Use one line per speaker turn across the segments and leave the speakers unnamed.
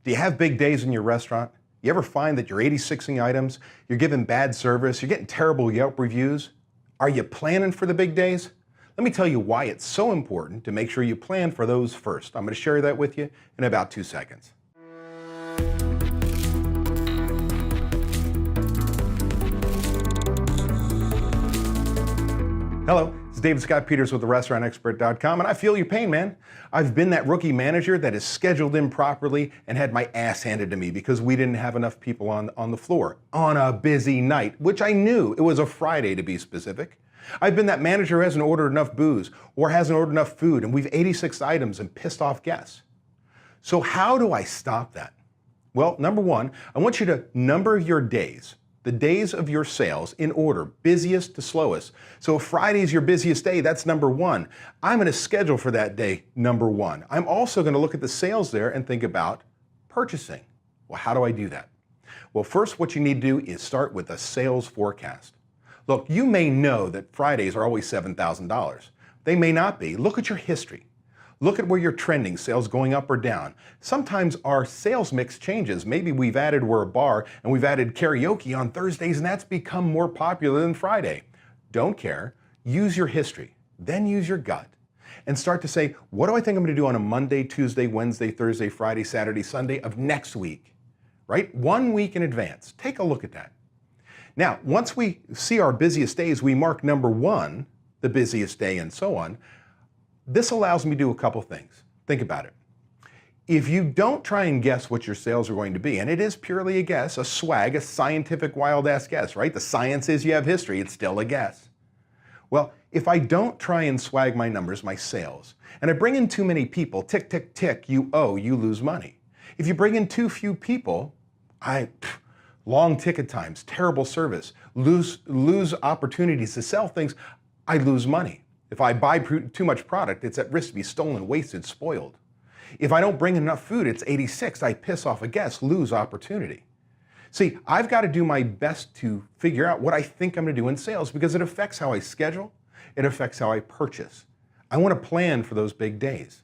Do you have big days in your restaurant? You ever find that you're 86ing items, you're giving bad service, you're getting terrible Yelp reviews? Are you planning for the big days? Let me tell you why it's so important to make sure you plan for those first. I'm going to share that with you in about 2 seconds. Hello, it's David Scott Peters with therestaurantexpert.com, and I feel your pain, man. I've been that rookie manager that is scheduled improperly and had my ass handed to me because we didn't have enough people on the floor on a busy night, which I knew. It was a Friday, to be specific. I've been that manager who hasn't ordered enough booze or hasn't ordered enough food, and we've 86 items and pissed off guests. So how do I stop that? Well, number one, I want you to number your days. The days of your sales in order, busiest to slowest. So if Friday is your busiest day, that's number one. I'm going to schedule for that day, number one. I'm also going to look at the sales there and think about purchasing. Well, how do I do that? Well, first, what you need to do is start with a sales forecast. Look, you may know that Fridays are always $7,000. They may not be. Look at your history. Look at where you're trending, sales going up or down. Sometimes our sales mix changes. Maybe we're a bar and we've added karaoke on Thursdays and that's become more popular than Friday. Don't care. Use your history. Then use your gut and start to say, what do I think I'm going to do on a Monday, Tuesday, Wednesday, Thursday, Friday, Saturday, Sunday of next week, right? 1 week in advance. Take a look at that. Now, once we see our busiest days, we mark number one, the busiest day and so on. This allows me to do a couple things. Think about it. If you don't try and guess what your sales are going to be, and it is purely a guess, a swag, a scientific wild-ass guess, right? The science is you have history, it's still a guess. Well, if I don't try and swag my numbers, my sales, and I bring in too many people, tick, tick, tick, you lose money. If you bring in too few people, long ticket times, terrible service, lose opportunities to sell things, I lose money. If I buy too much product, it's at risk to be stolen, wasted, spoiled. If I don't bring enough food, it's 86, I piss off a guest, lose opportunity. See, I've got to do my best to figure out what I think I'm going to do in sales because it affects how I schedule, it affects how I purchase. I want to plan for those big days.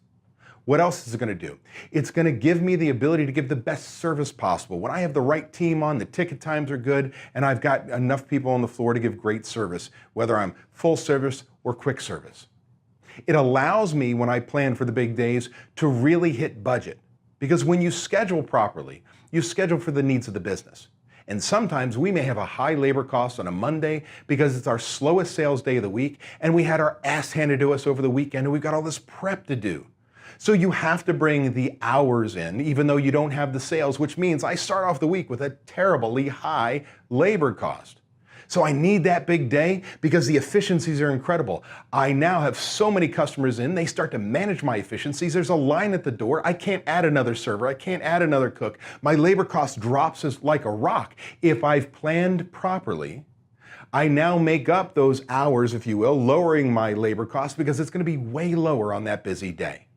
What else is it going to do? It's going to give me the ability to give the best service possible. When I have the right team on, the ticket times are good, and I've got enough people on the floor to give great service, whether I'm full service or quick service. It allows me, when I plan for the big days, to really hit budget. Because when you schedule properly, you schedule for the needs of the business. And sometimes we may have a high labor cost on a Monday because it's our slowest sales day of the week, and we had our ass handed to us over the weekend, and we've got all this prep to do. So you have to bring the hours in, even though you don't have the sales, which means I start off the week with a terribly high labor cost. So I need that big day because the efficiencies are incredible. I now have so many customers in, they start to manage my efficiencies. There's a line at the door. I can't add another server. I can't add another cook. My labor cost drops as like a rock. If I've planned properly, I now make up those hours, if you will, lowering my labor cost because it's going to be way lower on that busy day.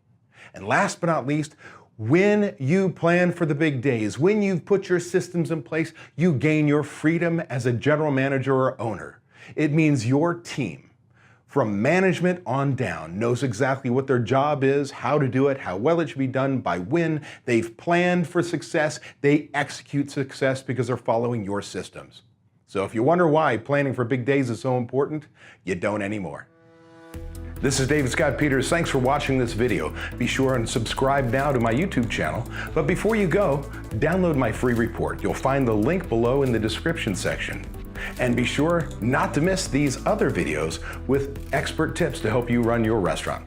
And last but not least, when you plan for the big days, when you've put your systems in place, you gain your freedom as a general manager or owner. It means your team, from management on down, knows exactly what their job is, how to do it, how well it should be done, by when. They've planned for success. They execute success because they're following your systems. So if you wonder why planning for big days is so important, you don't anymore. This is David Scott Peters. Thanks for watching this video. Be sure and subscribe now to my YouTube channel. But before you go, download my free report. You'll find the link below in the description section. And be sure not to miss these other videos with expert tips to help you run your restaurant.